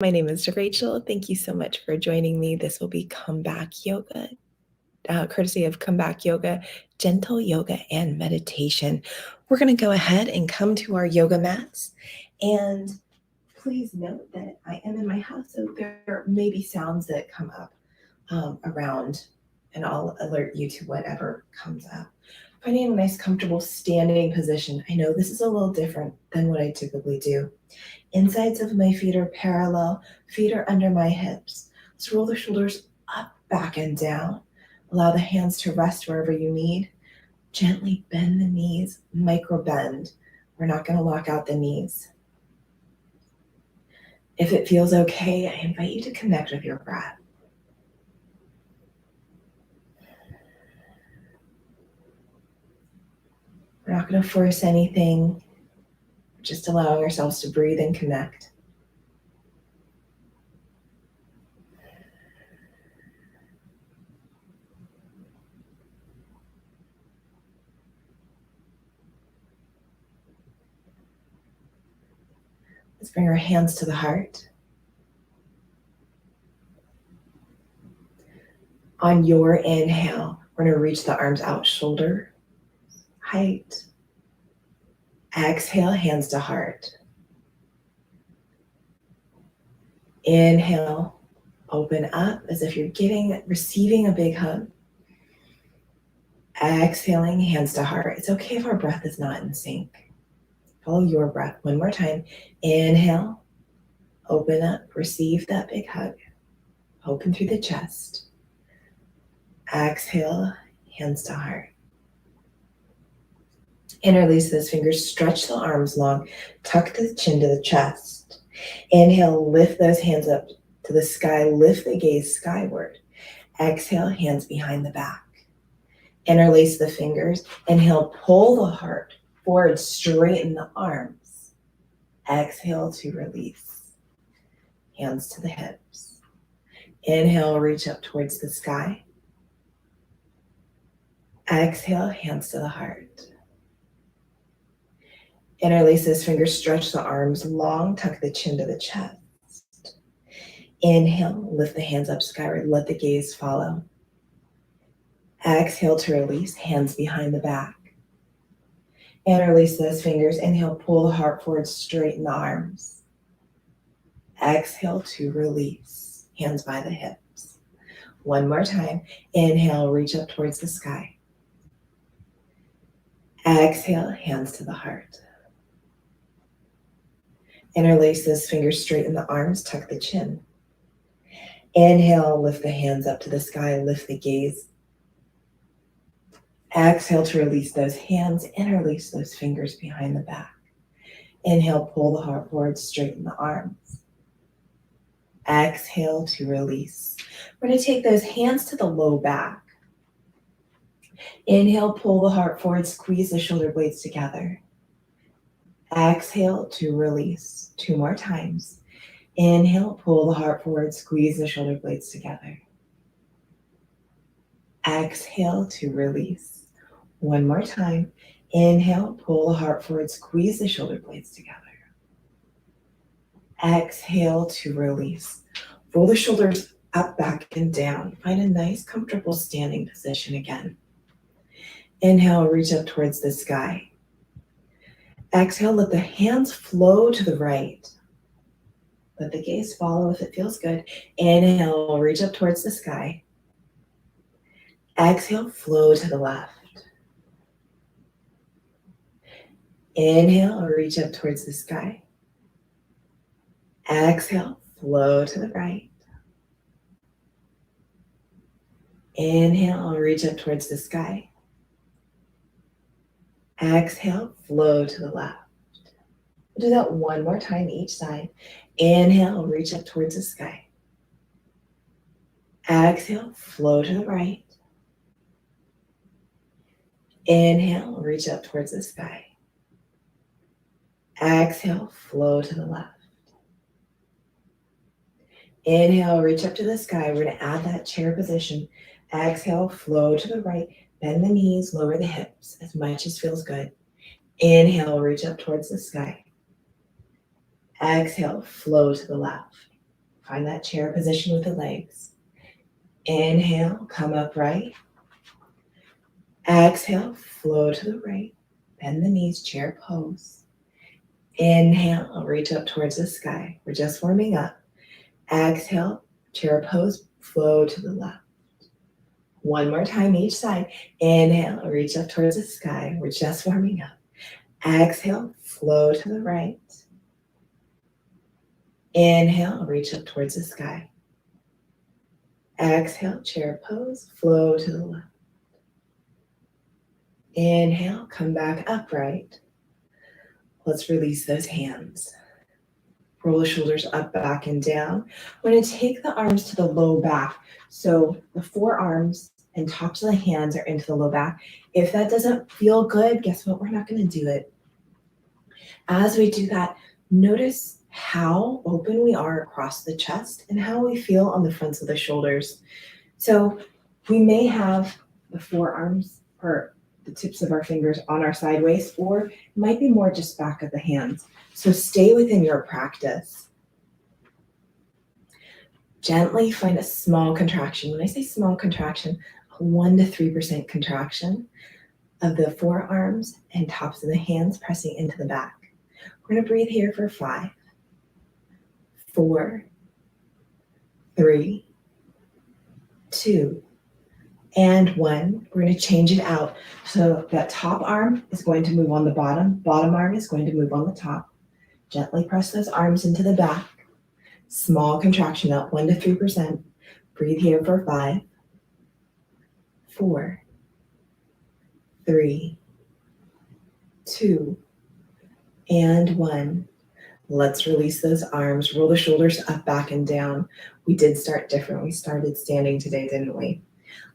My name is Rachel. Thank you so much for joining me. This will be Comeback Yoga, courtesy of Comeback Yoga, gentle yoga and meditation. We're going to go ahead and come to our yoga mats. And please note that I am in my house, so there may be sounds that come up around, and I'll alert you to whatever comes up. Finding a nice, comfortable standing position. I know this is a little different than what I typically do. Insides of my feet are parallel, feet are under my hips. Let's roll the shoulders up, back, and down. Allow the hands to rest wherever you need. Gently bend the knees, micro bend. We're not going to lock out the knees. If it feels okay, I invite you to connect with your breath. We're not going to force anything, just allowing ourselves to breathe and connect. Let's bring our hands to the heart. On your inhale, we're going to reach the arms out, shoulder height. Exhale, hands to heart. Inhale, open up as if you're receiving a big hug. Exhaling, hands to heart. It's okay if our breath is not in sync. Follow your breath. One more time. Inhale, open up, receive that big hug. Open through the chest. Exhale, hands to heart. Interlace those fingers, stretch the arms long, tuck the chin to the chest. Inhale, lift those hands up to the sky, lift the gaze skyward. Exhale, hands behind the back. Interlace the fingers. Inhale, pull the heart forward, straighten the arms. Exhale to release. Hands to the hips. Inhale, reach up towards the sky. Exhale, hands to the heart. Interlace those fingers, stretch the arms long, tuck the chin to the chest. Inhale, lift the hands up skyward, let the gaze follow. Exhale to release, hands behind the back. Interlace those fingers. Inhale, pull the heart forward, straighten the arms. Exhale to release, hands by the hips. One more time. Inhale, reach up towards the sky. Exhale, hands to the heart. Interlace those fingers, straighten the arms, tuck the chin. Inhale, lift the hands up to the sky, lift the gaze. Exhale to release those hands, interlace those fingers behind the back. Inhale, pull the heart forward, straighten the arms. Exhale to release. We're going to take those hands to the low back. Inhale, pull the heart forward, squeeze the shoulder blades together. Exhale to release. 2 more times. Inhale, pull the heart forward, squeeze the shoulder blades together. Exhale to release. 1 more time. Inhale, pull the heart forward, squeeze the shoulder blades together. Exhale to release. Roll the shoulders up, back, and down. Find a nice, comfortable standing position again. Inhale, reach up towards the sky. Exhale, let the hands flow to the right. Let the gaze follow if it feels good. Inhale, reach up towards the sky. Exhale, flow to the left. Inhale, reach up towards the sky. Exhale, flow to the right. Inhale, reach up towards the sky. Exhale, flow to the left. We'll do that 1 more time each side. Inhale, reach up towards the sky. Exhale, flow to the right. Inhale, reach up towards the sky. Exhale, flow to the left. Inhale, reach up to the sky. We're going to add that chair position. Exhale, flow to the right. Bend the knees, lower the hips as much as feels good. Inhale, reach up towards the sky. Exhale, flow to the left. Find that chair position with the legs. Inhale, come upright. Exhale, flow to the right. Bend the knees, chair pose. Inhale, reach up towards the sky. We're just warming up. Exhale, chair pose, flow to the left. One more time each side. Inhale, reach up towards the sky. We're just warming up. Exhale, flow to the right. Inhale, reach up towards the sky. Exhale, chair pose, flow to the left. Inhale, come back upright. Let's release those hands. Roll the shoulders up, back, and down. We're going to take the arms to the low back. So the forearms and tops of the hands are into the low back. If that doesn't feel good, guess what? We're not going to do it. As we do that, notice how open we are across the chest and how we feel on the fronts of the shoulders. So we may have the forearms or the tips of our fingers on our side waist, or it might be more just back of the hands. So stay within your practice. Gently find a small contraction. When I say small contraction, a 1 to 3% contraction of the forearms and tops of the hands pressing into the back. We're going to breathe here for 5, 4, 3, 2, and 1. We're going to change it out. So that top arm is going to move on the bottom arm is going to move on the top. Gently press those arms into the back. Small contraction up, 1 to 3%. Breathe here for 5, 4, 3, 2, and 1. Let's release those arms. Roll the shoulders up, back, and down. We did start different. We started standing today, didn't we?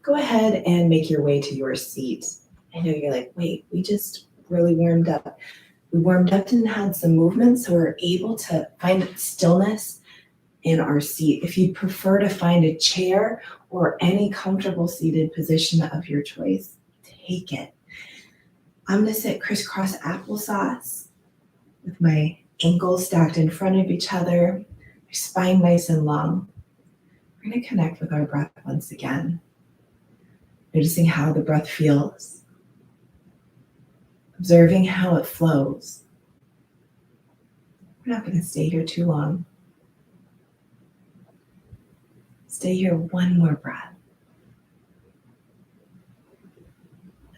Go ahead and make your way to your seat. I know you're like, wait, we just really warmed up. We warmed up and had some movement, so we're able to find stillness in our seat. If you'd prefer to find a chair or any comfortable seated position of your choice, take it. I'm going to sit crisscross applesauce with my ankles stacked in front of each other, my spine nice and long. We're going to connect with our breath once again. Noticing how the breath feels. Observing how it flows. We're not going to stay here too long. Stay here one more breath.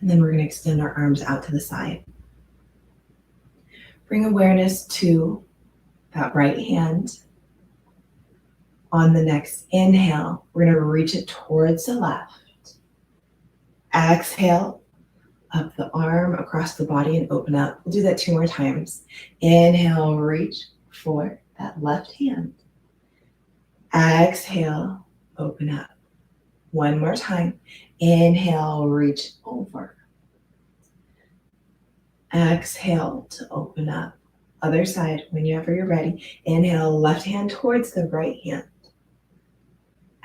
And then we're going to extend our arms out to the side. Bring awareness to that right hand. On the next inhale, we're going to reach it towards the left. Exhale, up the arm, across the body, and open up. We'll do that 2 more times. Inhale, reach for that left hand. Exhale, open up. 1 more time. Inhale, reach over. Exhale to open up. Other side, whenever you're ready. Inhale, left hand towards the right hand.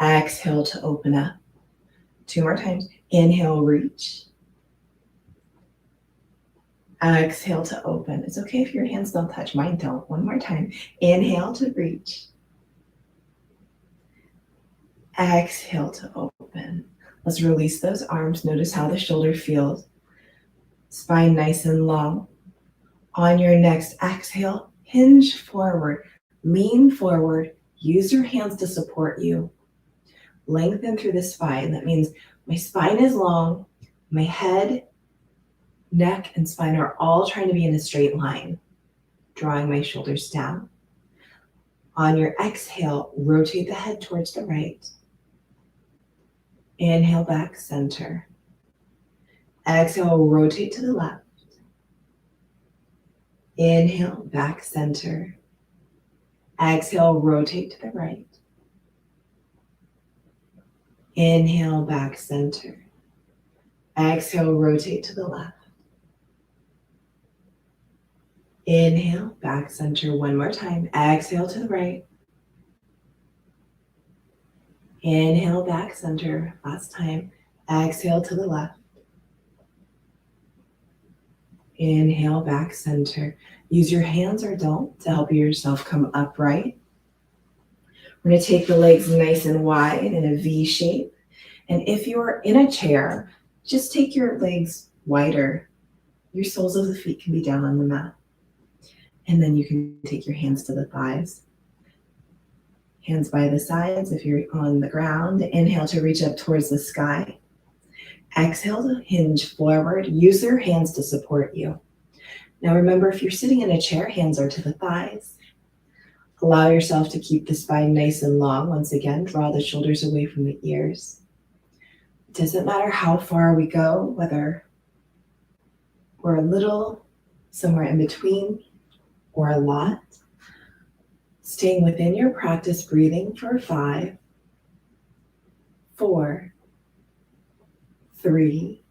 Exhale to open up. 2 more times. Inhale, reach. Exhale to open. It's okay if your hands don't touch. Mine don't. 1 more time. Inhale to reach. Exhale to open. Let's release those arms. Notice how the shoulder feels. Spine nice and long. On your next exhale, hinge forward. Lean forward. Use your hands to support you. Lengthen through the spine. That means my spine is long. My head, neck, and spine are all trying to be in a straight line. Drawing my shoulders down. On your exhale, rotate the head towards the right. Inhale, back, center. Exhale, rotate to the left. Inhale, back, center. Exhale, rotate to the right. Inhale, back, center. Exhale, rotate to the left. Inhale, back, center. 1 more time. Exhale to the right. Inhale, back, center. Last time. Exhale to the left. Inhale, back, center. Use your hands or don't to help yourself come upright. We're going to take the legs nice and wide in a V shape. And if you're in a chair, just take your legs wider. Your soles of the feet can be down on the mat. And then you can take your hands to the thighs. Hands by the sides if you're on the ground. Inhale to reach up towards the sky. Exhale to hinge forward. Use your hands to support you. Now remember, if you're sitting in a chair, hands are to the thighs. Allow yourself to keep the spine nice and long. Once again, draw the shoulders away from the ears. It doesn't matter how far we go, whether we're a little, somewhere in between, or a lot. Staying within your practice, breathing for 5, 4, 3,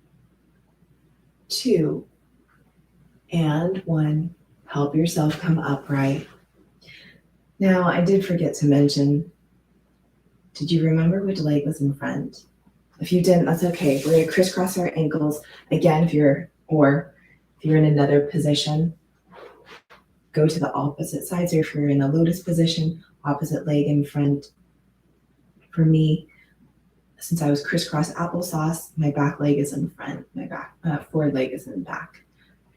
2, and 1. Help yourself come upright. Now, I did forget to mention, did you remember which leg was in front? If you didn't, that's okay. We're going to crisscross our ankles. Again, if you're in another position, go to the opposite sides, or if you're in the lotus position, opposite leg in front. For me, since I was crisscross applesauce, my back leg is in front, my forward leg is in back.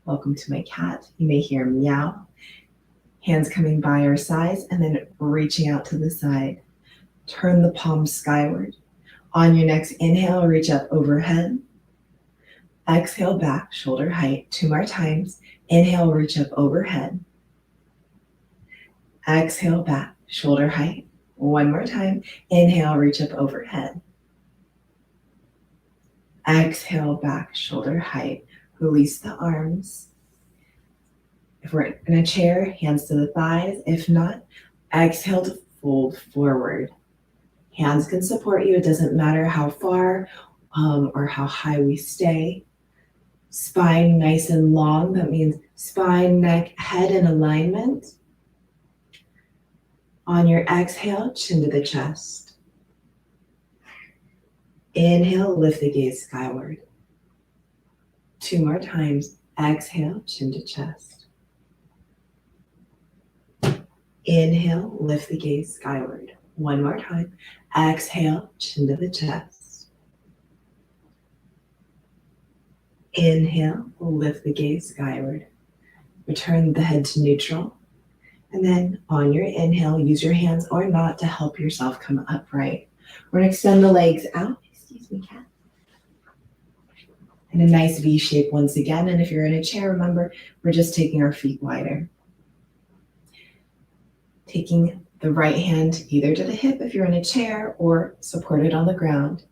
Welcome to my cat. You may hear meow. Hands coming by our sides and then reaching out to the side. Turn the palms skyward. On your next inhale, reach up overhead. Exhale back, shoulder height. 2 more times. Inhale, reach up overhead. Exhale back, shoulder height. 1 more time. Inhale, reach up overhead. Exhale back, shoulder height. Release the arms. If we're in a chair, hands to the thighs. If not, exhale to fold forward. Hands can support you. It doesn't matter how far or how high we stay. Spine nice and long. That means spine, neck, head in alignment. On your exhale, chin to the chest. Inhale, lift the gaze skyward. 2 more times. Exhale, chin to chest. Inhale, lift the gaze skyward. 1 more time. Exhale, chin to the chest. Inhale, lift the gaze skyward. Return the head to neutral. And then on your inhale, use your hands or not to help yourself come upright. We're going to extend the legs out. Excuse me, cat. In a nice V shape once again. And if you're in a chair, remember, we're just taking our feet wider. Taking the right hand either to the hip if you're in a chair or supported on the ground.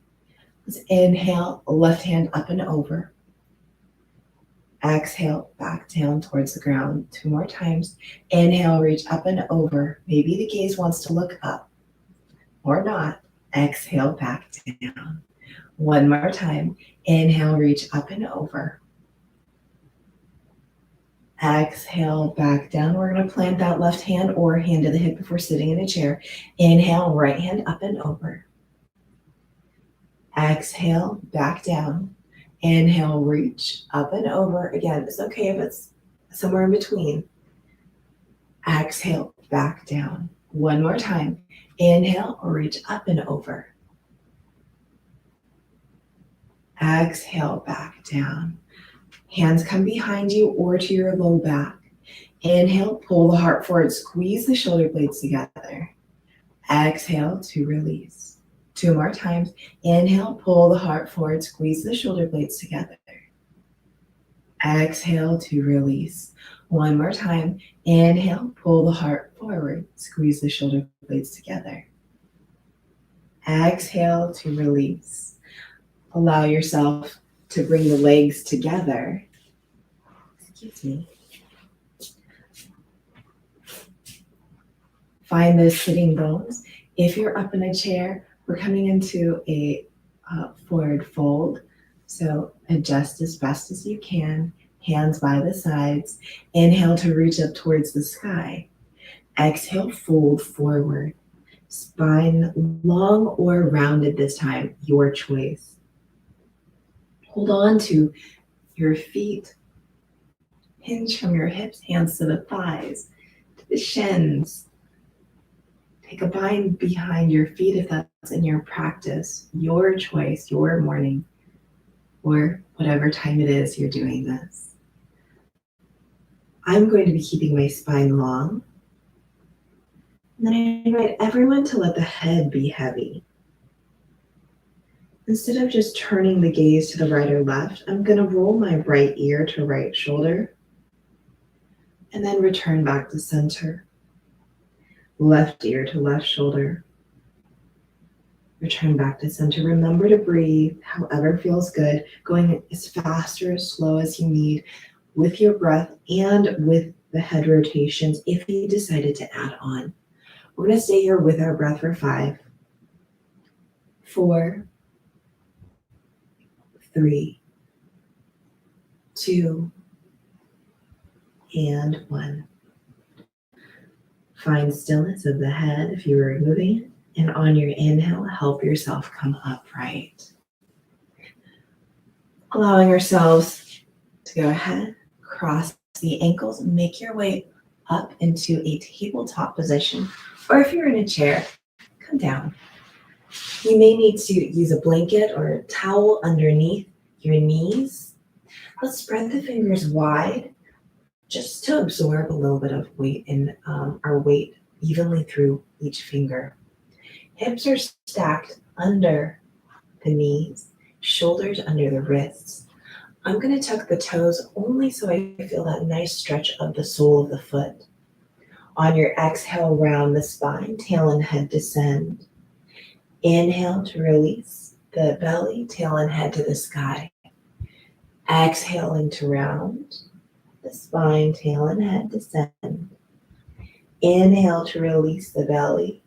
Let's inhale, left hand up and over. Exhale, back down towards the ground. 2 more times. Inhale, reach up and over. Maybe the gaze wants to look up or not. Exhale, back down. 1 more time. Inhale, reach up and over. Exhale, back down. We're going to plant that left hand or hand to the hip if we're sitting in a chair. Inhale, right hand up and over. Exhale, back down. Inhale, reach up and over. Again, it's okay if it's somewhere in between. Exhale, back down. 1 more time. Inhale, reach up and over. Exhale, back down. Hands come behind you or to your low back. Inhale, pull the heart forward, squeeze the shoulder blades together. Exhale to release. 2 more times. Inhale, pull the heart forward, squeeze the shoulder blades together. Exhale to release. 1 more time. Inhale, pull the heart forward, squeeze the shoulder blades together. Exhale to release. Allow yourself to bring the legs together. Excuse me. Find those sitting bones. If you're up in a chair, we're coming into a forward fold. So adjust as best as you can. Hands by the sides. Inhale to reach up towards the sky. Exhale, fold forward. Spine long or rounded this time, your choice. Hold on to your feet. Hinge from your hips, hands to the thighs, to the shins. Take a bind behind your feet if that's in your practice, your choice, your morning, or whatever time it is you're doing this. I'm going to be keeping my spine long. And then I invite everyone to let the head be heavy. Instead of just turning the gaze to the right or left, I'm going to roll my right ear to right shoulder and then return back to center. Left ear to left shoulder. Return back to center. Remember to breathe however feels good, going as fast or as slow as you need with your breath and with the head rotations if you decided to add on. We're going to stay here with our breath for 5, 4, 3, 2, and 1. Find stillness of the head if you were moving it. And on your inhale, help yourself come upright. Allowing ourselves to go ahead, cross the ankles, make your way up into a tabletop position. Or if you're in a chair, come down. You may need to use a blanket or a towel underneath your knees. Let's spread the fingers wide just to absorb a little bit of weight in our weight evenly through each finger. Hips are stacked under the knees, shoulders under the wrists. I'm going to tuck the toes only so I feel that nice stretch of the sole of the foot. On your exhale, round the spine, tail and head descend. Inhale to release the belly, tail and head to the sky. Exhaling to round the spine, tail and head descend. Inhale to release the belly,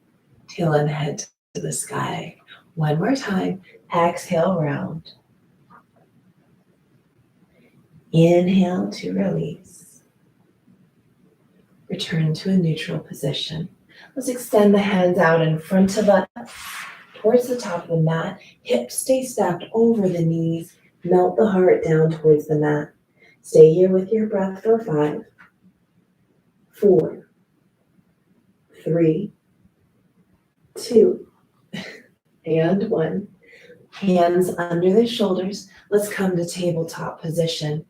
tail and head to the sky. One more time. Exhale, round. Inhale to release. Return to a neutral position. Let's extend the hands out in front of us towards the top of the mat. Hips stay stacked over the knees. Melt the heart down towards the mat. Stay here with your breath for 5, 4, 3, 2, and 1. Hands under the shoulders. Let's come to tabletop position.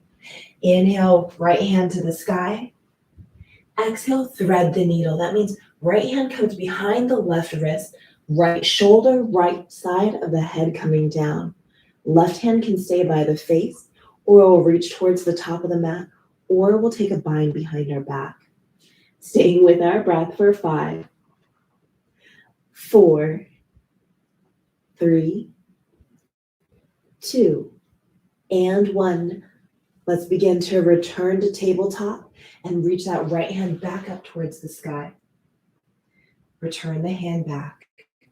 Inhale, right hand to the sky. Exhale, thread the needle. That means right hand comes behind the left wrist, right shoulder, right side of the head coming down. Left hand can stay by the face, or we'll reach towards the top of the mat, or we'll take a bind behind our back. Staying with our breath for 5, 4, 3, 2, and 1. Let's begin to return to tabletop and reach that right hand back up towards the sky. Return the hand back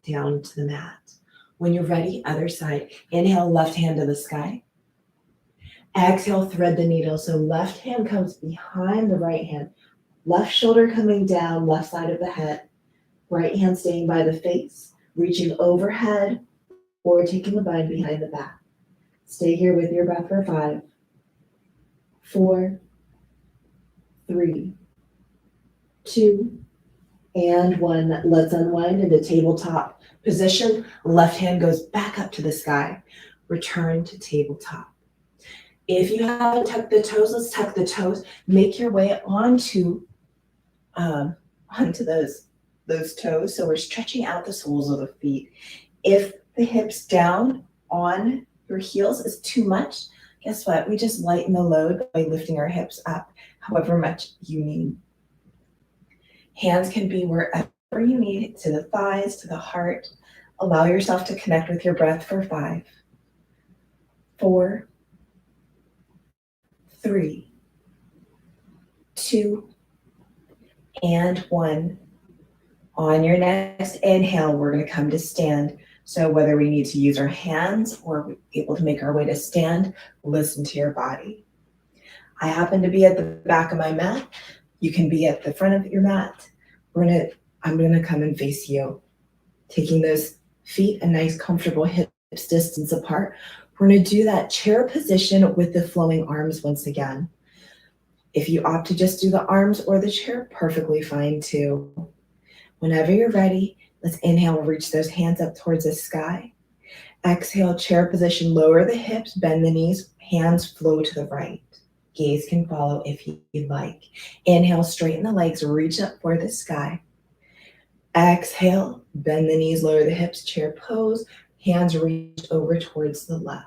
down to the mat. When you're ready, other side. Inhale, left hand to the sky. Exhale, thread the needle. So left hand comes behind the right hand. Left shoulder coming down, left side of the head. Right hand staying by the face, reaching overhead or taking a bind behind the back. Stay here with your breath for 5, 4, 3, 2, and 1. Let's unwind into tabletop position. Left hand goes back up to the sky. Return to tabletop. If you haven't tucked the toes, let's tuck the toes. Make your way onto those toes. So we're stretching out the soles of the feet. If the hips down on your heels is too much, guess what? We just lighten the load by lifting our hips up however much you need. Hands can be wherever you need, to the thighs, to the heart. Allow yourself to connect with your breath for 5, 4, 3, 2, and 1. On your next inhale, we're going to come to stand. So whether we need to use our hands or we're able to make our way to stand, listen to your body. I happen to be at the back of my mat. You can be at the front of your mat. I'm going to come and face you. Taking those feet a nice comfortable hips distance apart. We're going to do that chair position with the flowing arms once again. If you opt to just do the arms or the chair, perfectly fine too. Whenever you're ready, Let's inhale, reach those hands up towards the sky. Exhale, chair position, lower the hips, bend the knees, hands flow to the right. Gaze can follow if you'd like. Inhale, straighten the legs, reach up for the sky. Exhale, bend the knees, lower the hips, chair pose, hands reach over towards the left.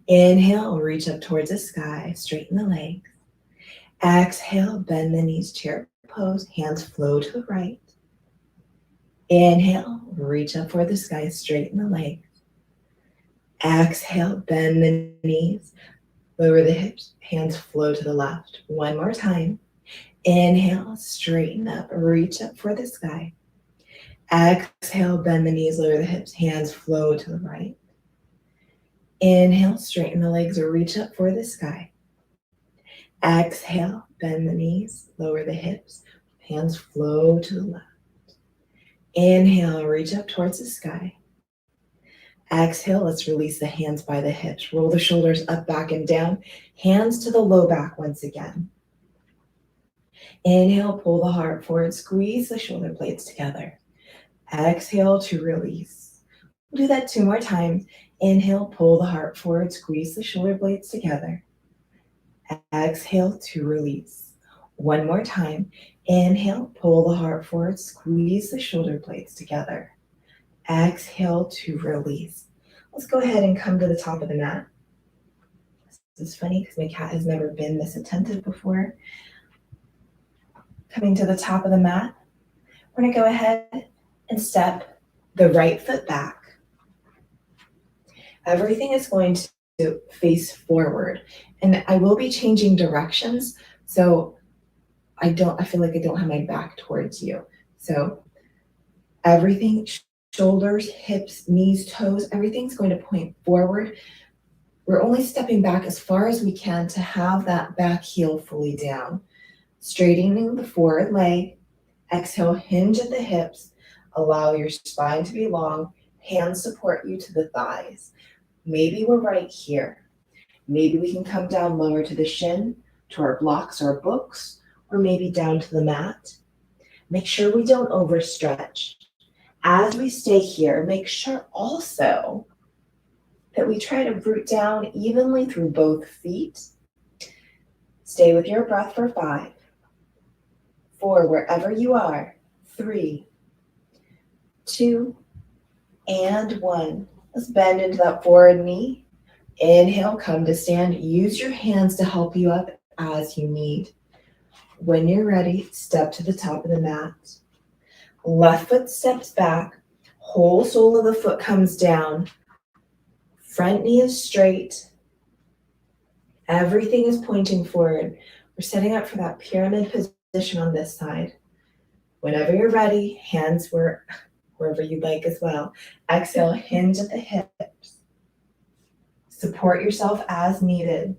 Inhale, reach up towards the sky, straighten the legs. Exhale, bend the knees, chair pose, hands flow to the right. Inhale, reach up for the sky, straighten the legs. Exhale, bend the knees, lower the hips, hands flow to the left. One more time. Inhale, straighten up, reach up for the sky. Exhale, bend the knees, lower the hips, hands flow to the right. Inhale, straighten the legs, reach up for the sky. Exhale, bend the knees, lower the hips, hands flow to the left. Inhale, reach up towards the sky. Exhale, let's release the hands by the hips. Roll the shoulders up, back, and down. Hands to the low back once again. Inhale, pull the heart forward, squeeze the shoulder blades together. Exhale to release. We'll do that 2 more times. Inhale, pull the heart forward, squeeze the shoulder blades together. Exhale to release. 1 more time. Inhale, pull the heart forward, squeeze the shoulder blades together. Exhale to release. Let's go ahead and come to the top of the mat. This is funny because my cat has never been this attentive before. Coming to the top of the mat, we're going to go ahead and step the right foot back. Everything is going to face forward, and I will be changing directions, so I feel like I don't have my back towards you. So everything, shoulders, hips, knees, toes, everything's going to point forward. We're only stepping back as far as we can to have that back heel fully down. Straightening the forward leg. Exhale, hinge at the hips. Allow your spine to be long. Hands support you to the thighs. Maybe we're right here. Maybe we can come down lower to the shin, to our blocks or books, or maybe down to the mat. Make sure we don't overstretch. As we stay here, make sure also that we try to root down evenly through both feet. Stay with your breath for 5, 4, wherever you are, 3, 2, and 1. Let's bend into that forward knee. Inhale, come to stand. Use your hands to help you up as you need. When you're ready, step to the top of the mat. Left foot steps back. Whole sole of the foot comes down. Front knee is straight. Everything is pointing forward. We're setting up for that pyramid position on this side. Whenever you're ready, hands wherever you'd like as well. Exhale, hinge at the hips. Support yourself as needed.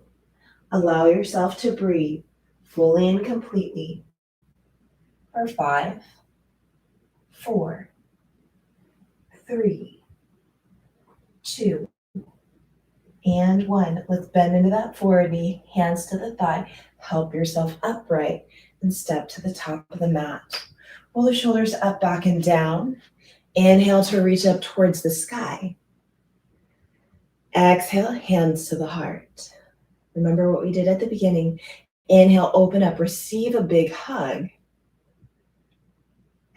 Allow yourself to breathe fully and completely for 5, 4, 3, 2, and 1. Let's bend into that forward knee, hands to the thigh. Help yourself upright and step to the top of the mat. Roll the shoulders up, back, and down. Inhale to reach up towards the sky. Exhale, hands to the heart. Remember what we did at the beginning. Inhale, open up, receive a big hug.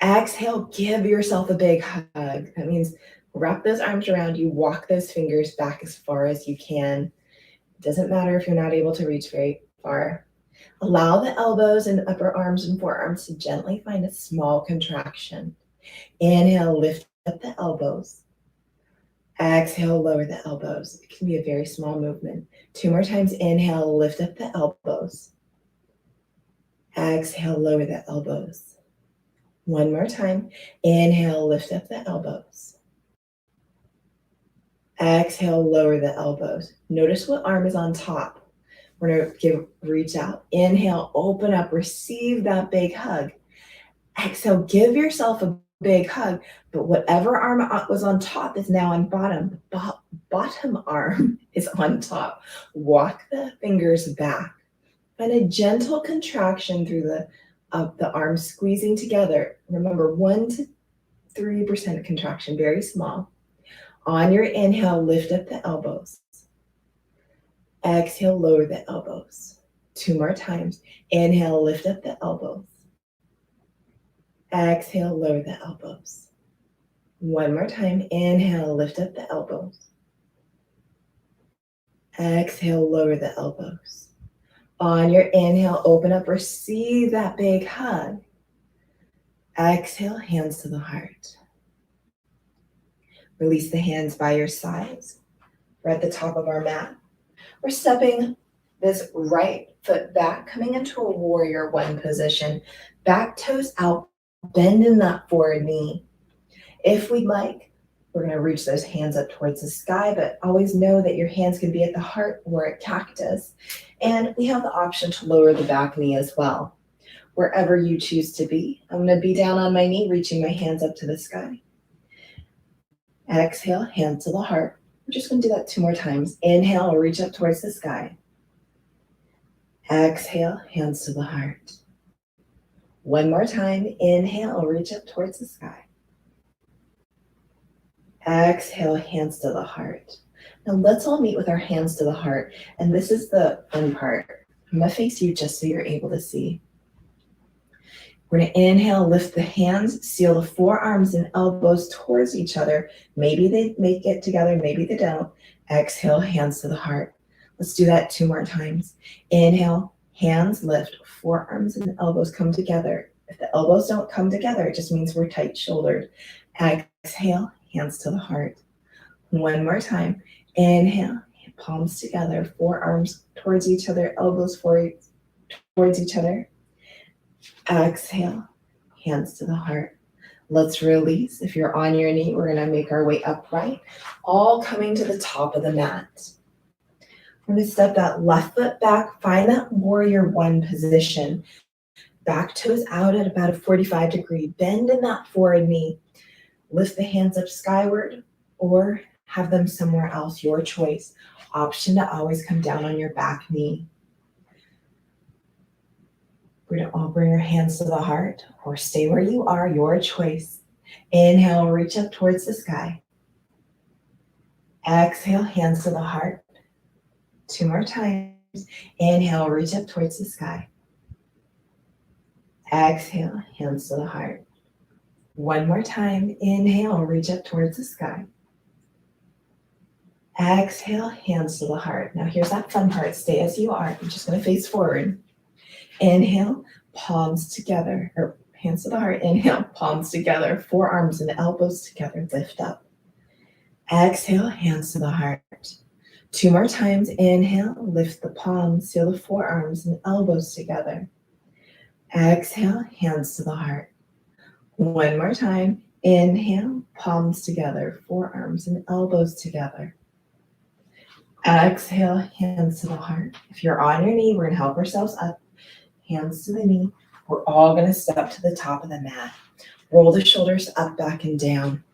Exhale, give yourself a big hug. That means wrap those arms around you, walk those fingers back as far as you can. It doesn't matter if you're not able to reach very far. Allow the elbows and upper arms and forearms to gently find a small contraction. Inhale, lift up the elbows. Exhale, lower the elbows. It can be a very small movement. 2 more times. Inhale, lift up the elbows. Exhale, lower the elbows. 1 more time. Inhale, lift up the elbows. Exhale, lower the elbows. Notice what arm is on top. We're going to reach out. Inhale, open up, receive that big hug. Exhale, give yourself a big hug, but whatever arm was on top is now on bottom. The bottom arm is on top. Walk the fingers back. Find a gentle contraction through the arms squeezing together. Remember, 1 3% contraction, very small. On your inhale, lift up the elbows. Exhale, lower the elbows. 2 more times. Inhale, lift up the elbows. Exhale, lower the elbows. 1 more time. Inhale, lift up the elbows. Exhale, lower the elbows. On your inhale, open up, receive that big hug. Exhale, hands to the heart. Release the hands by your sides. We're at the top of our mat. We're stepping this right foot back, coming into a warrior one position. Back toes out, bend in that forward knee. If we'd like, we're going to reach those hands up towards the sky, but always know that your hands can be at the heart or at cactus. And we have the option to lower the back knee as well. Wherever you choose to be, I'm going to be down on my knee, reaching my hands up to the sky. Exhale, hands to the heart. We're just going to do that 2 more times. Inhale, reach up towards the sky. Exhale, hands to the heart. 1 more time. Inhale, reach up towards the sky. Exhale, hands to the heart. Now let's all meet with our hands to the heart. And this is the fun part. I'm going to face you just so you're able to see. We're going to inhale, lift the hands, seal the forearms and elbows towards each other. Maybe they make it together, maybe they don't. Exhale, hands to the heart. Let's do that 2 more times. Inhale, hands lift, forearms and elbows come together. If the elbows don't come together, it just means we're tight-shouldered. Exhale, hands to the heart. 1 more time. Inhale, palms together, forearms towards each other, elbows towards each other. Exhale, hands to the heart. Let's release. If you're on your knee, we're going to make our way upright, all coming to the top of the mat. We're going to step that left foot back, find that warrior one position. Back toes out at about a 45-degree bend in that forward knee. Lift the hands up skyward or have them somewhere else, your choice. Option to always come down on your back knee. We're going to all bring our hands to the heart or stay where you are, your choice. Inhale, reach up towards the sky. Exhale, hands to the heart. 2 more times. Inhale, reach up towards the sky. Exhale, hands to the heart. 1 more time. Inhale, reach up towards the sky. Exhale, hands to the heart. Now here's that fun part. Stay as you are. I'm just going to face forward. Inhale, palms together, or hands to the heart. Inhale, palms together, forearms and elbows together, lift up. Exhale, hands to the heart. 2 more times. Inhale, lift the palms, seal the forearms and elbows together. Exhale, hands to the heart. 1 more time. Inhale, palms together, forearms and elbows together. Exhale, hands to the heart. If you're on your knee, we're going to help ourselves up. Hands to the knee. We're all going to step to the top of the mat. Roll the shoulders up, back, and down.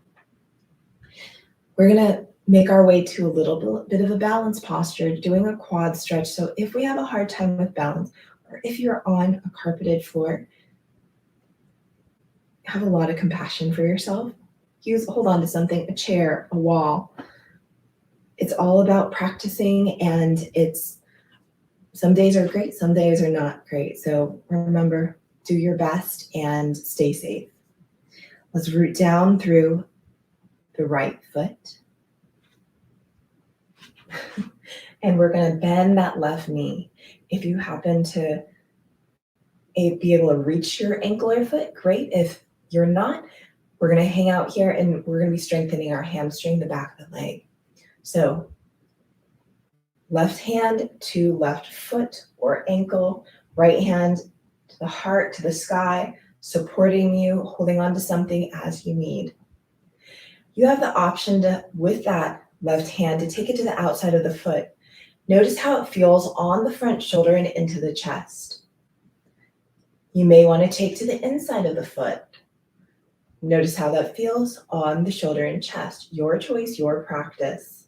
We're going to make our way to a little bit of a balance posture, doing a quad stretch. So if we have a hard time with balance, or if you're on a carpeted floor, have a lot of compassion for yourself. Hold on to something, a chair, a wall. It's all about practicing, and some days are great, some days are not great. So remember, do your best and stay safe. Let's root down through the right foot. And we're going to bend that left knee. If you happen to be able to reach your ankle or foot, great. If you're not, we're going to hang out here and we're going to be strengthening our hamstring, the back of the leg. So left hand to left foot or ankle, right hand to the heart, to the sky, supporting you, holding on to something as you need. You have the option to, with that left hand, to take it to the outside of the foot. Notice how it feels on the front shoulder and into the chest. You may want to take to the inside of the foot. Notice how that feels on the shoulder and chest. Your choice, your practice.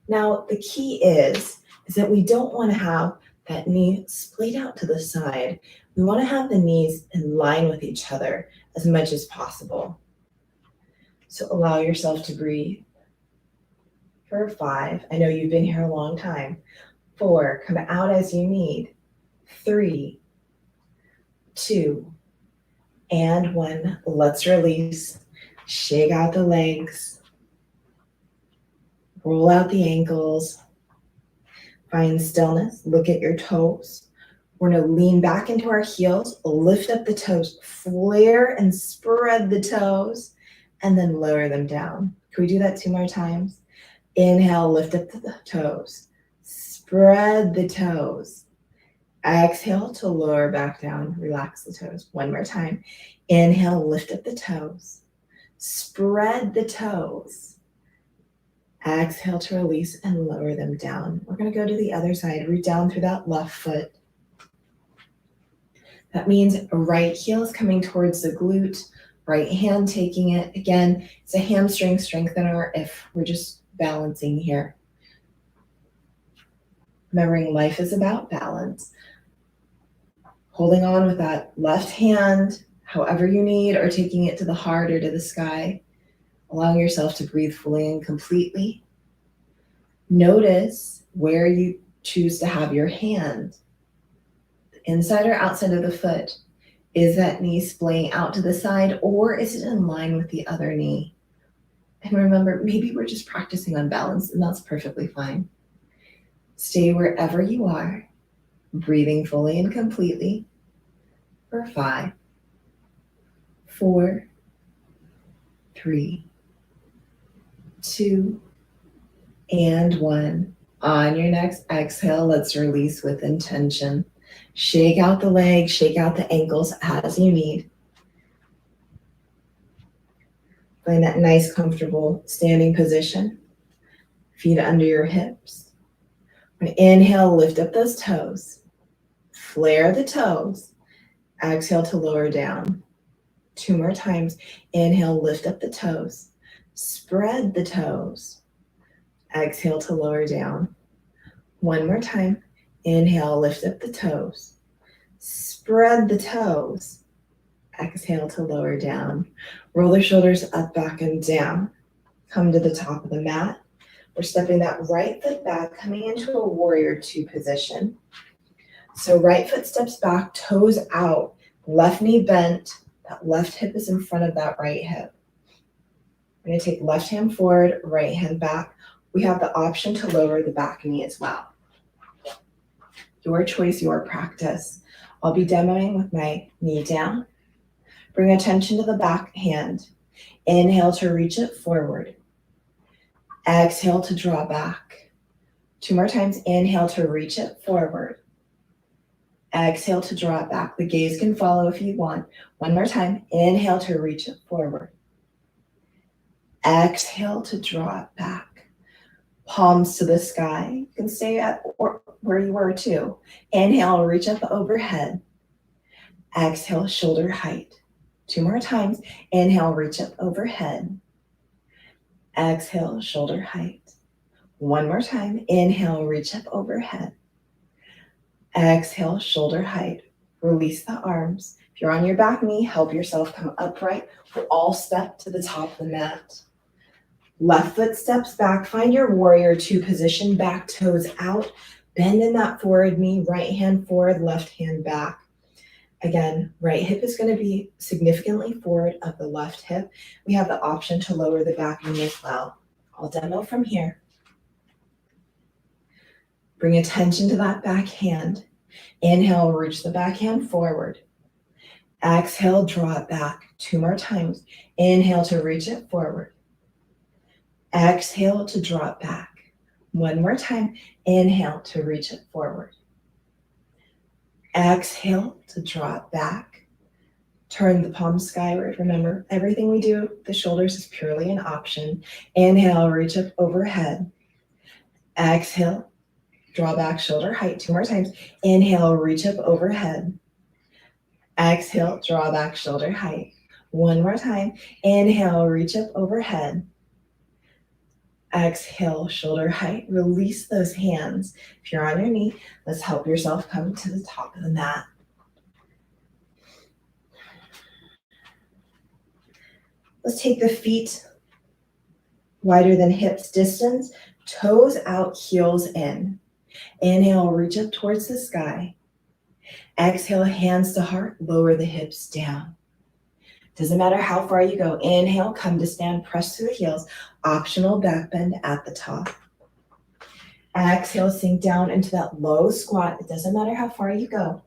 Now, the key is that we don't want to have that knee splayed out to the side. We want to have the knees in line with each other as much as possible. So allow yourself to breathe. For 5, I know you've been here a long time. 4, come out as you need. 3, 2, and 1. Let's release. Shake out the legs. Roll out the ankles. Find stillness. Look at your toes. We're going to lean back into our heels, lift up the toes, flare and spread the toes, and then lower them down. Can we do that 2 more times? Inhale, lift up the toes. Spread the toes. Exhale to lower back down. Relax the toes. 1 more time. Inhale, lift up the toes. Spread the toes. Exhale to release and lower them down. We're going to go to the other side. Root down through that left foot. That means right heel is coming towards the glute, right hand taking it. Again, it's a hamstring strengthener if we're just balancing here. Remembering life is about balance. Holding on with that left hand, however you need, or taking it to the heart or to the sky. Allowing yourself to breathe fully and completely. Notice where you choose to have your hand. Inside or outside of the foot? Is that knee splaying out to the side, or is it in line with the other knee? And remember, maybe we're just practicing on balance, and that's perfectly fine. Stay wherever you are, breathing fully and completely for 5, 4, 3, 2, and 1. On your next exhale, let's release with intention. Shake out the legs, shake out the ankles as you need. Find that nice, comfortable standing position. Feet under your hips. When inhale, lift up those toes. Flare the toes. Exhale to lower down. 2 more times. Inhale, lift up the toes. Spread the toes. Exhale to lower down. 1 more time. Inhale, lift up the toes. Spread the toes. Exhale to lower down. Roll the shoulders up, back, and down. Come to the top of the mat. We're stepping that right foot back, coming into a warrior 2 position. So right foot steps back, toes out, left knee bent. That left hip is in front of that right hip. We're going to take left hand forward, right hand back. We have the option to lower the back knee as well. Your choice, your practice. I'll be demoing with my knee down. Bring attention to the back hand. Inhale to reach it forward. Exhale to draw back. 2 more times. Inhale to reach it forward. Exhale to draw it back. The gaze can follow if you want. 1 more time. Inhale to reach it forward. Exhale to draw it back. Palms to the sky. You can stay at or where you were too. Inhale, reach up overhead. Exhale, shoulder height. 2 more times. Inhale, reach up overhead. Exhale, shoulder height. 1 more time. Inhale, reach up overhead. Exhale, shoulder height. Release the arms. If you're on your back knee, help yourself come upright. We'll all step to the top of the mat. Left foot steps back. Find your warrior 2 position. Back toes out. Bend in that forward knee. Right hand forward, left hand back. Again, right hip is going to be significantly forward of the left hip. We have the option to lower the back knee as well. I'll demo from here. Bring attention to that back hand. Inhale, reach the back hand forward. Exhale, draw it back. 2 more times. Inhale to reach it forward. Exhale to draw it back. 1 more time. Inhale to reach it forward. Exhale to draw it back. Turn the palms skyward. Remember, everything we do, the shoulders is purely an option. Inhale, reach up overhead. Exhale, draw back, shoulder height. 2 more times. Inhale, reach up overhead. Exhale, draw back, shoulder height. 1 more time. Inhale, reach up overhead. Exhale, shoulder height. Release those hands. If you're on your knee, let's help yourself come to the top of the mat. Let's take the feet wider than hips distance, toes out, heels in. Inhale, reach up towards the sky. Exhale, hands to heart, lower the hips down. Doesn't matter how far you go. Inhale, come to stand, press through the heels. Optional back bend at the top. Exhale, sink down into that low squat. It doesn't matter how far you go.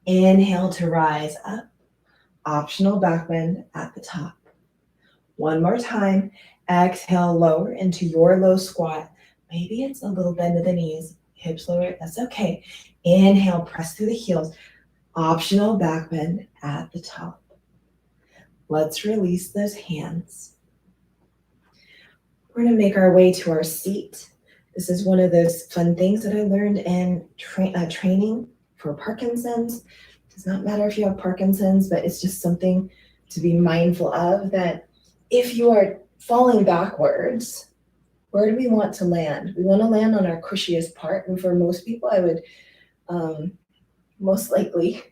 Inhale to rise up. Optional back bend at the top. One more time. Exhale, lower into your low squat. Maybe it's a little bend of the knees. Hips lower, that's okay. Inhale, press through the heels. Optional back bend at the top. Let's release those hands. We're going to make our way to our seat. This is one of those fun things that I learned in training for Parkinson's. It does not matter if you have Parkinson's, but it's just something to be mindful of, that if you are falling backwards, where do we want to land? We want to land on our cushiest part. And for most people, I would most likely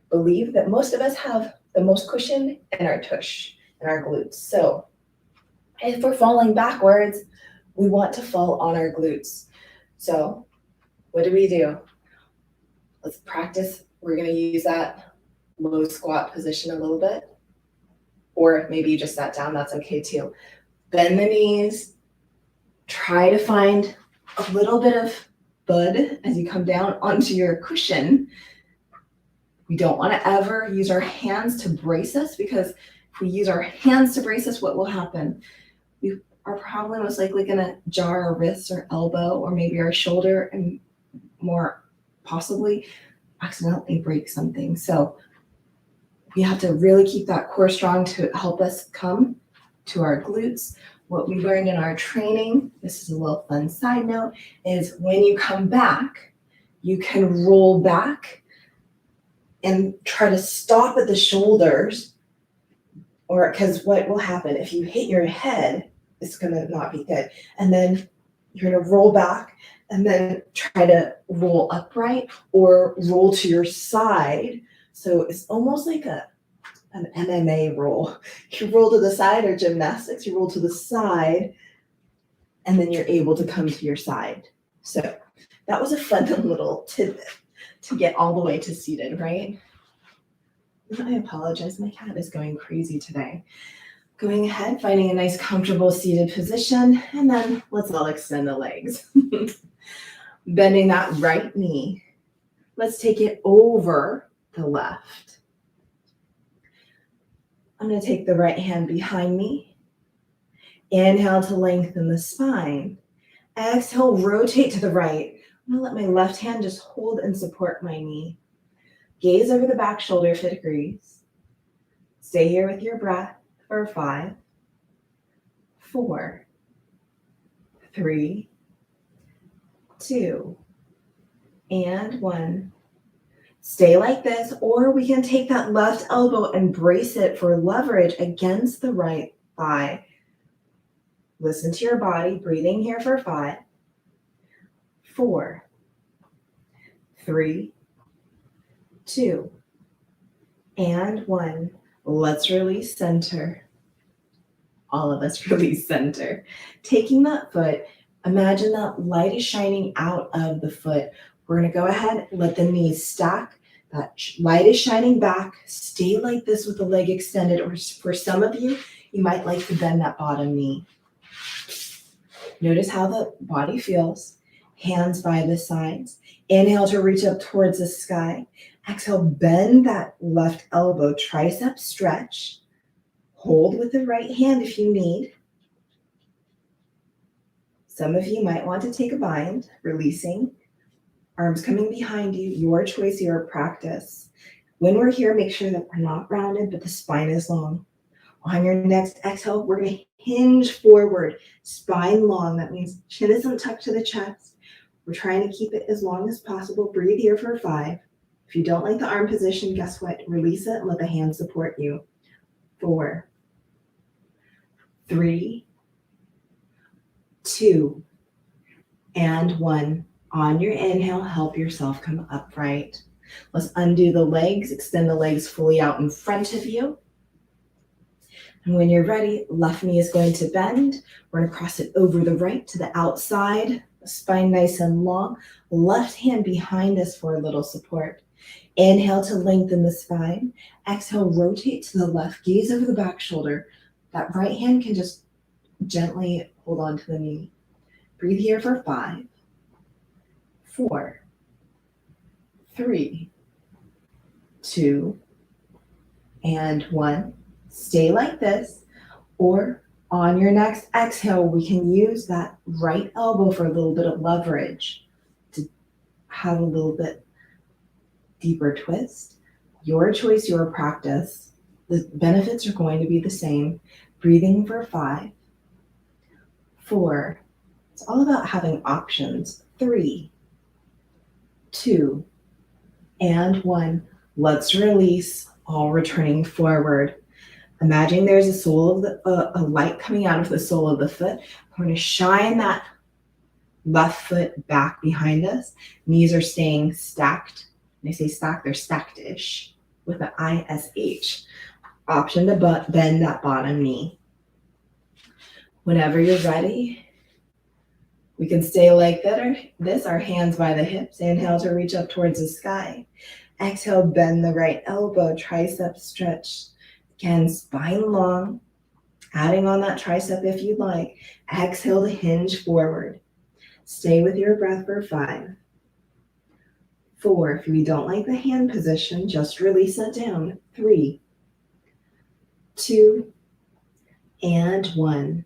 believe that most of us have the most cushion in our tush and our glutes. So if we're falling backwards, we want to fall on our glutes. So what do? Let's practice. We're going to use that low squat position a little bit. Or maybe you just sat down, that's okay too. Bend the knees. Try to find a little bit of bud as you come down onto your cushion. We don't want to ever use our hands to brace us, because if we use our hands to brace us, what will happen? We are probably most likely going to jar our wrists or elbow or maybe our shoulder, and more possibly accidentally break something. So we have to really keep that core strong to help us come to our glutes. What we learned in our training, this is a little fun side note, is when you come back, you can roll back and try to stop at the shoulders, or because what will happen if you hit your head, it's going to not be good. And then you're going to roll back and then try to roll upright or roll to your side. So it's almost like an MMA roll. You roll to the side, or gymnastics, you roll to the side, and then you're able to come to your side. So that was a fun little tidbit to get all the way to seated, right? I apologize, my cat is going crazy today. Going ahead, finding a nice comfortable seated position, and then let's all extend the legs. Bending that right knee. Let's take it over the left. I'm going to take the right hand behind me. Inhale to lengthen the spine. Exhale, rotate to the right. I'm going to let my left hand just hold and support my knee. Gaze over the back shoulder 50 degrees. Stay here with your breath for 5, 4, 3, 2, and 1. Stay like this, or we can take that left elbow and brace it for leverage against the right thigh. Listen to your body, breathing here for 5, 4, 3, 2, and 1. Let's release center. All of us release center. Taking that foot, imagine that light is shining out of the foot. We're going to go ahead, let the knees stack. That light is shining back. Stay like this with the leg extended, or for some of you, you might like to bend that bottom knee. Notice how the body feels. Hands by the sides. Inhale to reach up towards the sky. Exhale, bend that left elbow, tricep stretch. Hold with the right hand if you need. Some of you might want to take a bind, releasing. Arms coming behind you, your choice, your practice. When we're here, make sure that we're not rounded, but the spine is long. On your next exhale, we're going to hinge forward, spine long. That means chin isn't tucked to the chest. We're trying to keep it as long as possible. Breathe here for 5. If you don't like the arm position, guess what? Release it and let the hands support you. 4, 3, 2, and 1. On your inhale, help yourself come upright. Let's undo the legs, extend the legs fully out in front of you. And when you're ready, left knee is going to bend. We're going to cross it over the right to the outside, spine nice and long. Left hand behind us for a little support. Inhale to lengthen the spine. Exhale, rotate to the left, gaze over the back shoulder. That right hand can just gently hold on to the knee. Breathe here for 5, 4, 3, 2, and 1. Stay like this, or on your next exhale, we can use that right elbow for a little bit of leverage to have a little bit deeper twist. Your choice, your practice. The benefits are going to be the same. Breathing for 5, 4. It's all about having options. 3, 2, and 1. Let's release, all returning forward. Imagine there's a light coming out of the sole of the foot. We're going to shine that left foot back behind us. Knees are staying stacked. When I say stacked, they're stacked-ish with an ISH. Option to bend that bottom knee. Whenever you're ready, we can stay like this, our hands by the hips. Inhale to reach up towards the sky. Exhale, bend the right elbow, tricep stretch. Again, spine long. Adding on that tricep if you'd like. Exhale to hinge forward. Stay with your breath for 5, 4. If you don't like the hand position, just release it down. 3, 2, and 1.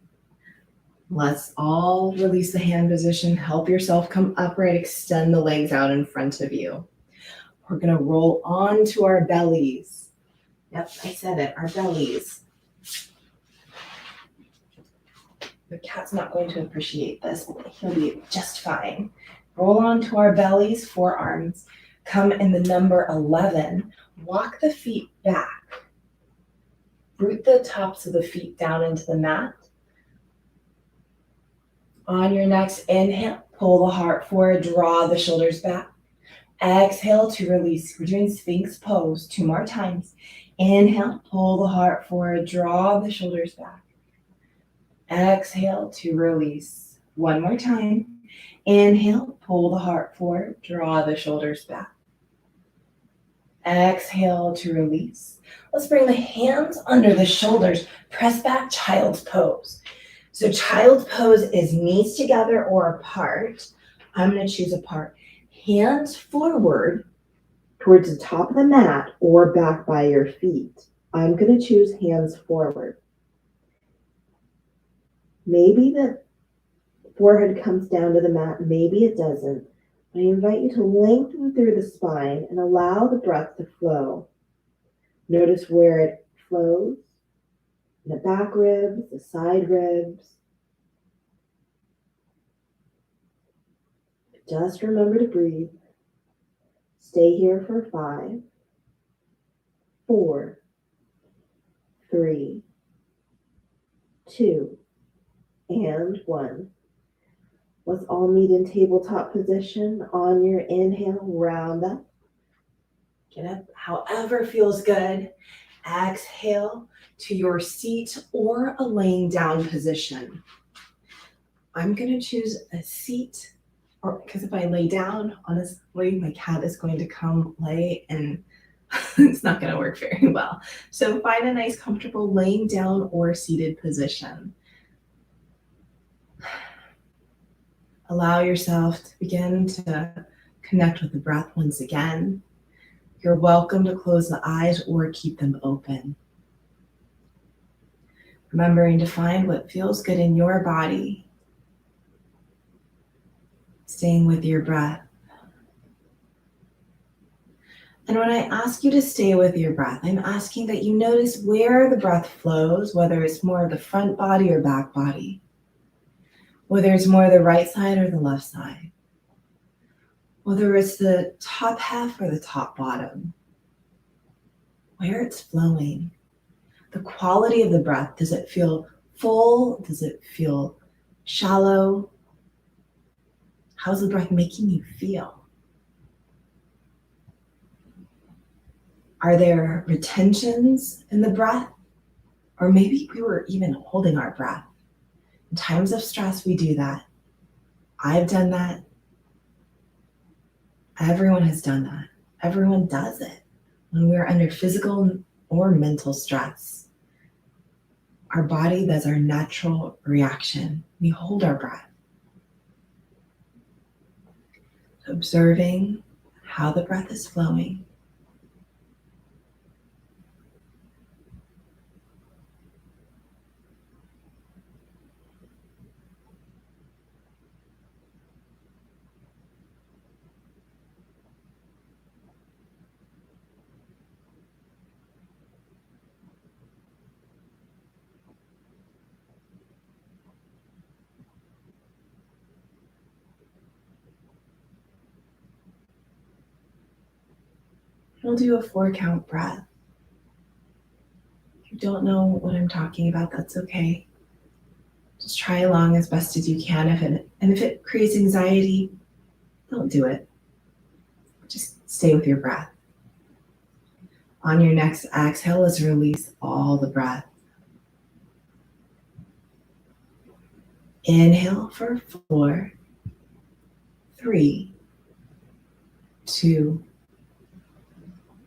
Let's all release the hand position. Help yourself come upright. Extend the legs out in front of you. We're going to roll onto our bellies. Yep, I said it, our bellies. The cat's not going to appreciate this. He'll be just fine. Roll onto our bellies, forearms. Come in the number 11. Walk the feet back. Root the tops of the feet down into the mat. On your next inhale, pull the heart forward, draw the shoulders back. Exhale to release. We're doing Sphinx pose 2 more times. Inhale, pull the heart forward, draw the shoulders back. Exhale to release. 1 more time. Inhale, pull the heart forward, draw the shoulders back. Exhale to release. Let's bring the hands under the shoulders. Press back, child's pose. So child's pose is knees together or apart. I'm going to choose apart. Hands forward towards the top of the mat or back by your feet. I'm going to choose hands forward. Maybe the forehead comes down to the mat, maybe it doesn't. I invite you to lengthen through the spine and allow the breath to flow. Notice where it flows, the back ribs, the side ribs. Just remember to breathe. Stay here for 5, 4, 3, 2, and 1. Let's all meet in tabletop position. On your inhale, round up. Get up however feels good. Exhale to your seat or a laying down position. I'm going to choose a seat, because if I lay down, honestly, my cat is going to come lay and it's not going to work very well. So find a nice, comfortable laying down or seated position. Allow yourself to begin to connect with the breath once again. You're welcome to close the eyes or keep them open. Remembering to find what feels good in your body. Staying with your breath. And when I ask you to stay with your breath, I'm asking that you notice where the breath flows, whether it's more of the front body or back body. Whether it's more the right side or the left side. Whether it's the top half or the top bottom. Where it's flowing. The quality of the breath. Does it feel full? Does it feel shallow? How's the breath making you feel? Are there retentions in the breath? Or maybe we were even holding our breath. In times of stress, we do that. I've done that. Everyone has done that. Everyone does it. When we're under physical or mental stress, our body does our natural reaction. We hold our breath. Observing how the breath is flowing. We'll do a 4-count breath. If you don't know what I'm talking about, that's okay. Just try along as best as you can. If it creates anxiety, don't do it. Just stay with your breath. On your next exhale, let's release all the breath. Inhale for 4, 3, 2,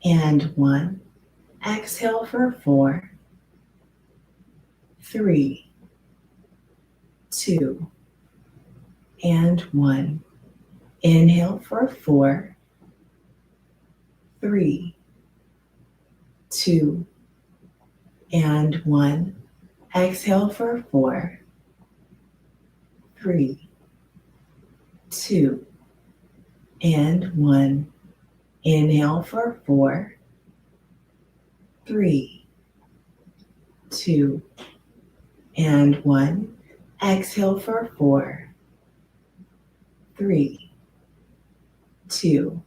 and 1. Exhale for 4, 3, 2, and 1. Inhale for 4, 3, 2, and 1. Exhale for 4, 3, 2, and 1. Inhale for 4, 3, 2, and 1. Exhale for 4, 3, 2,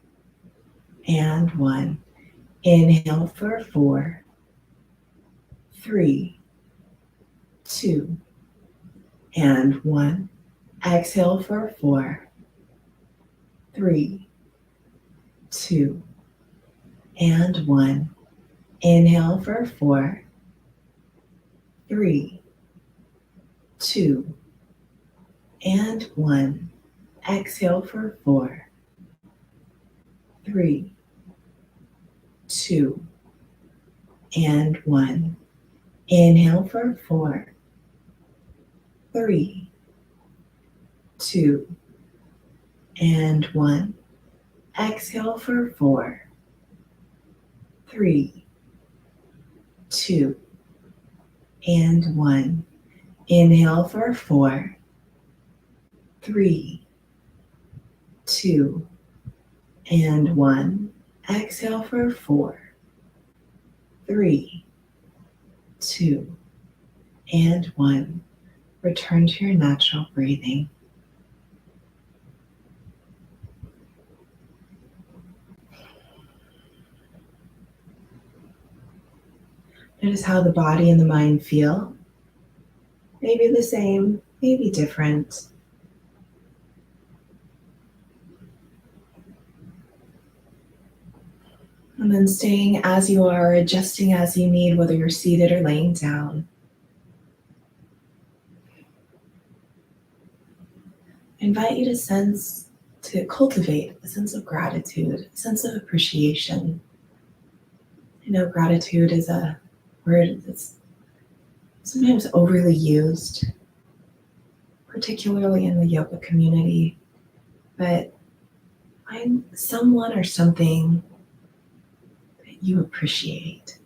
and 1. Inhale for 4, 3, 2, and 1. Exhale for 4, 3, 2, and 1. Inhale for 4, 3, 2, and 1. Exhale for 4, 3, 2, and 1. Inhale for 4, 3, 2, and 1. Exhale for 4, 3, 2, and 1. Inhale for 4, 3, 2, and 1. Exhale for 4, 3, 2, and 1. Return to your natural breathing. Notice how the body and the mind feel. Maybe the same, maybe different. And then staying as you are, adjusting as you need, whether you're seated or laying down. I invite you to cultivate a sense of gratitude, a sense of appreciation. I know gratitude is a word that's sometimes overly used, particularly in the yoga community, but find someone or something that you appreciate.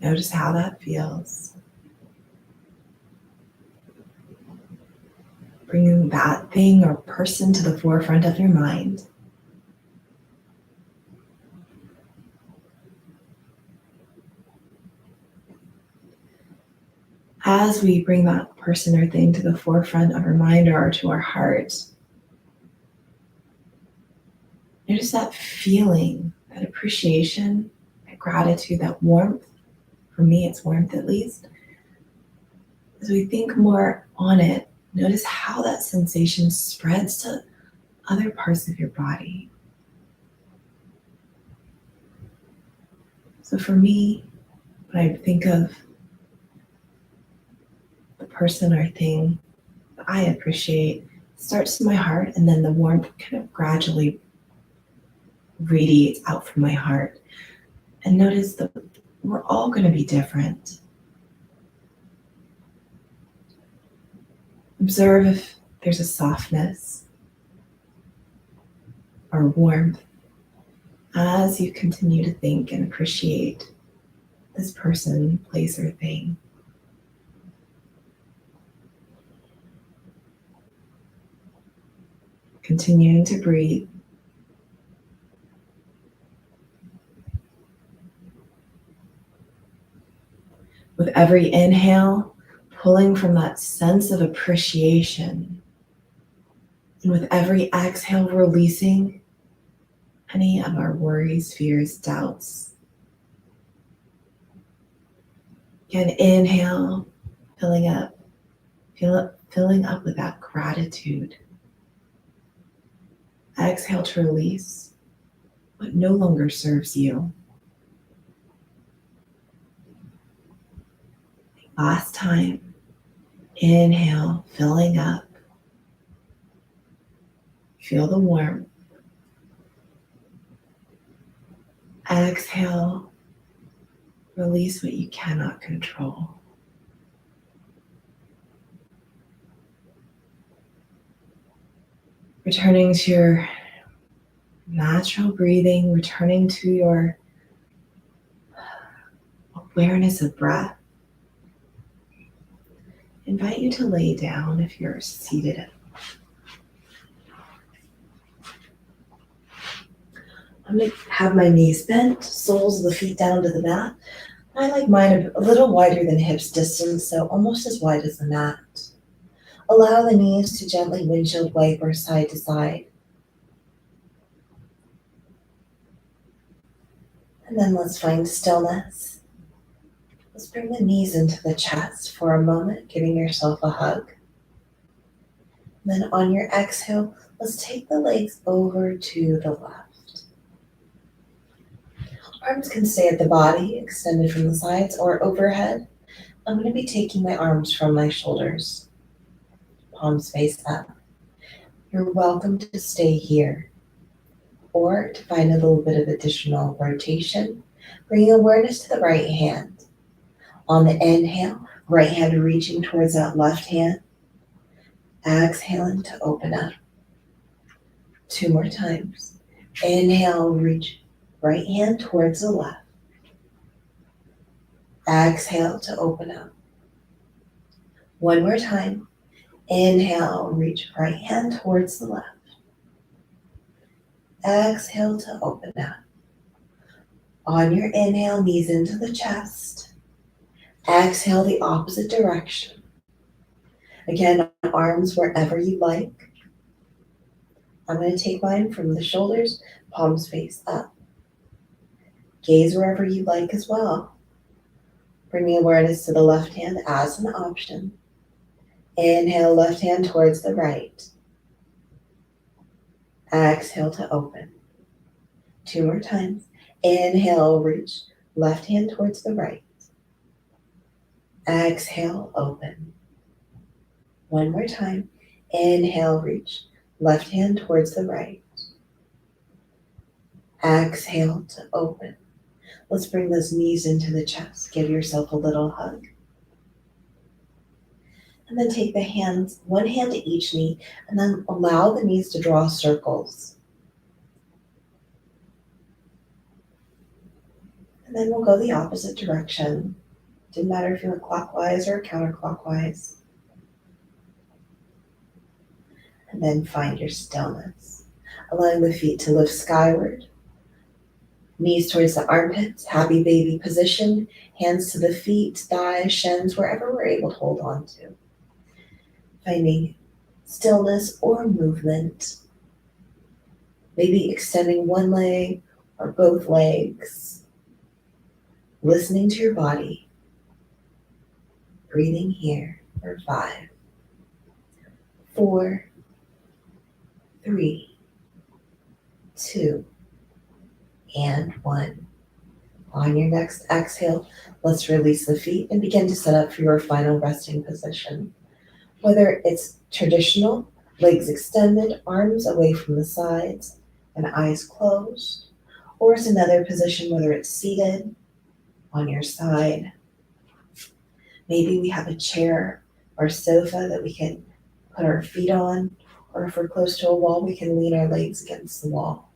Notice how that feels. Bringing that thing or person to the forefront of your mind. As we bring that person or thing to the forefront of our mind or to our heart, notice that feeling, that appreciation, that gratitude, that warmth. For me, it's warmth at least. As we think more on it, notice how that sensation spreads to other parts of your body. So for me, when I think of the person or thing that I appreciate, it starts in my heart, and then the warmth kind of gradually radiates out from my heart. And notice that we're all going to be different. Observe if there's a softness or warmth as you continue to think and appreciate this person, place, or thing. Continuing to breathe. With every inhale, pulling from that sense of appreciation. And with every exhale, releasing any of our worries, fears, doubts. Again, inhale, filling up with that gratitude. Exhale to release what no longer serves you. Last time, inhale, filling up. Feel the warmth. Exhale, release what you cannot control. Returning to your natural breathing, returning to your awareness of breath. Invite you to lay down if you're seated. I'm going to have my knees bent, soles of the feet down to the mat. I like mine a little wider than hips distance, so almost as wide as the mat. Allow the knees to gently windshield wiper side to side. And then let's find stillness. Let's bring the knees into the chest for a moment, giving yourself a hug. And then on your exhale, let's take the legs over to the left. Arms can stay at the body, extended from the sides or overhead. I'm going to be taking my arms from my shoulders, palms face up. You're welcome to stay here, or to find a little bit of additional rotation, bringing awareness to the right hand. On the inhale, right hand reaching towards that left hand. Exhaling to open up. 2 more times. Inhale, reach right hand towards the left. Exhale to open up. 1 more time. Inhale, reach right hand towards the left. Exhale to open up. On your inhale, knees into the chest. Exhale the opposite direction. Again, arms wherever you like. I'm going to take mine from the shoulders, palms face up. Gaze wherever you like as well. Bringing awareness to the left hand as an option. Inhale, left hand towards the right. Exhale to open. 2 more times. Inhale, reach left hand towards the right. Exhale, open. 1 more time. Inhale, reach left hand towards the right. Exhale to open. Let's bring those knees into the chest. Give yourself a little hug. And then take the hands, one hand to each knee, and then allow the knees to draw circles. And then we'll go the opposite direction. Didn't matter if you went clockwise or counterclockwise. And then find your stillness. Allowing the feet to lift skyward. Knees towards the armpits, happy baby position. Hands to the feet, thighs, shins, wherever we're able to hold on to. Finding stillness or movement. Maybe extending one leg or both legs. Listening to your body. Breathing here for 5, 4, 3, 2, and 1. On your next exhale, let's release the feet and begin to set up for your final resting position. Whether it's traditional, legs extended, arms away from the sides, and eyes closed, or it's another position, whether it's seated, on your side. Maybe we have a chair or sofa that we can put our feet on, or if we're close to a wall, we can lean our legs against the wall.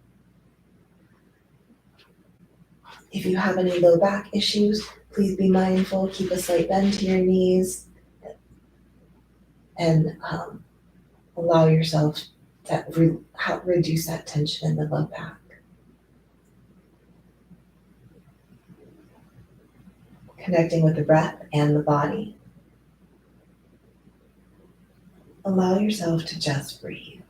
If you have any low back issues, please be mindful, keep a slight bend to your knees, and allow yourself to reduce that tension in the low back. Connecting with the breath and the body. Allow yourself to just breathe.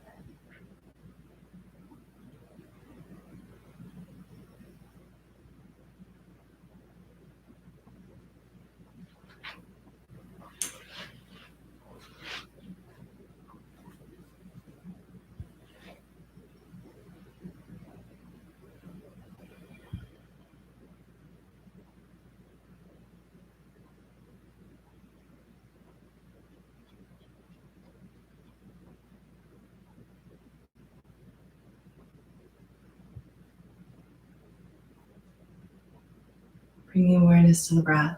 Bringing awareness to the breath.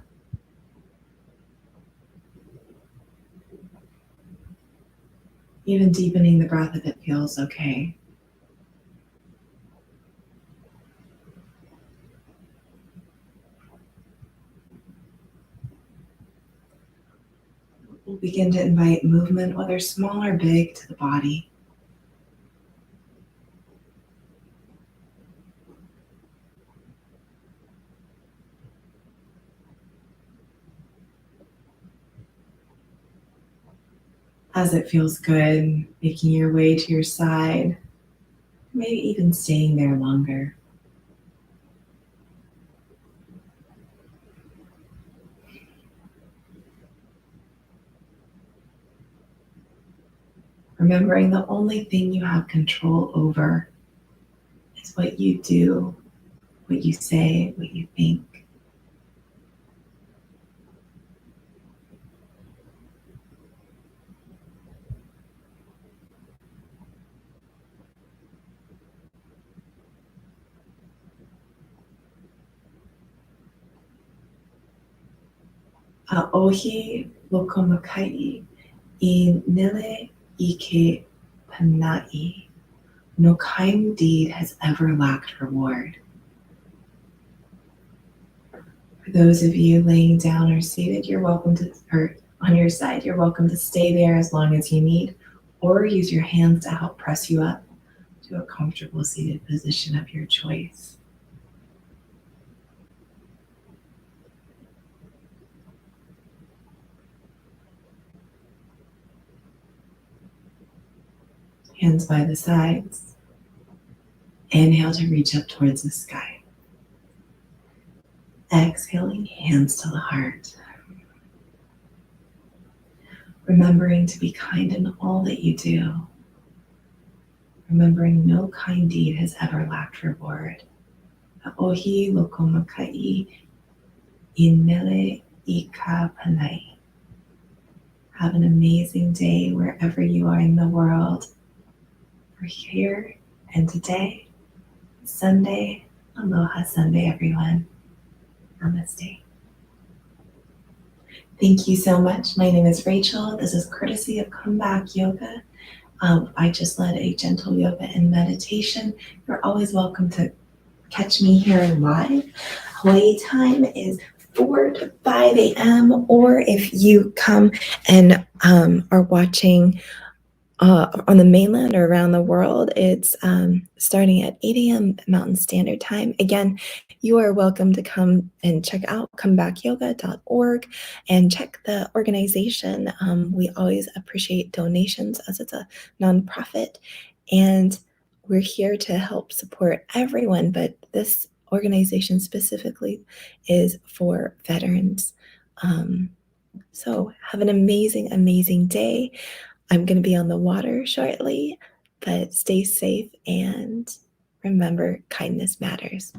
Even deepening the breath if it feels okay. We'll begin to invite movement, whether small or big, to the body. As it feels good, making your way to your side, maybe even staying there longer. Remembering the only thing you have control over is what you do, what you say, what you think. Aohi lokomakai I nele ike panai. No kind deed has ever lacked reward. For those of you laying down or seated, you're welcome to, or on your side, you're welcome to stay there as long as you need, or use your hands to help press you up to a comfortable seated position of your choice. Hands by the sides. Inhale to reach up towards the sky. Exhaling, hands to the heart. Remembering to be kind in all that you do. Remembering no kind deed has ever lacked reward. Aohi lokomakai inele ika panai. Have an amazing day wherever you are in the world. For here and today, Sunday, aloha Sunday, everyone. Namaste. Thank you so much. My name is Rachel. This is courtesy of Comeback Yoga. I just led a gentle yoga and meditation. You're always welcome to catch me here live. Hawaii time is 4 to 5 a.m. Or if you come and are watching on the mainland or around the world, it's starting at 8 a.m. Mountain Standard Time. Again, you are welcome to come and check out comebackyoga.org and check the organization. We always appreciate donations as it's a nonprofit, and we're here to help support everyone, but this organization specifically is for veterans. So have an amazing, amazing day. I'm going to be on the water shortly, but stay safe and remember, kindness matters.